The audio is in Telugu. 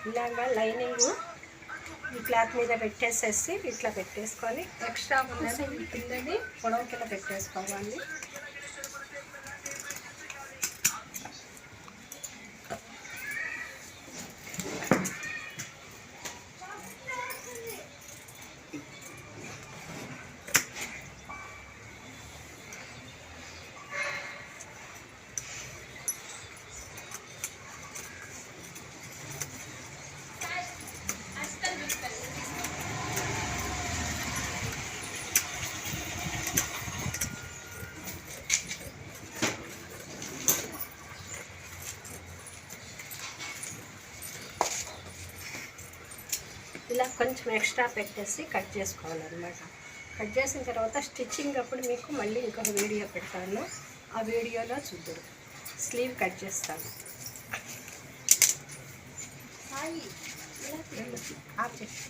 ఇలాగా లైనింగ్ ఈ క్లాత్ మీద పెట్టేసేసి ఇట్లా పెట్టేసుకొని ఎక్స్ట్రా ఉన్నది కిందది పొడవు కింద పెట్టేసుకోవాలి. ఇలా కొంచెం ఎక్స్ట్రా పెట్టేసి కట్ చేసుకోవాలన్నమాట. కట్ చేసిన తర్వాత స్టిచ్చింగ్ అప్పుడు మీకు మళ్ళీ ఇంకొక వీడియో పెడతాను, ఆ వీడియోలో చూద్దాం. స్లీవ్ కట్ చేస్తాను. ఆప్ చేసి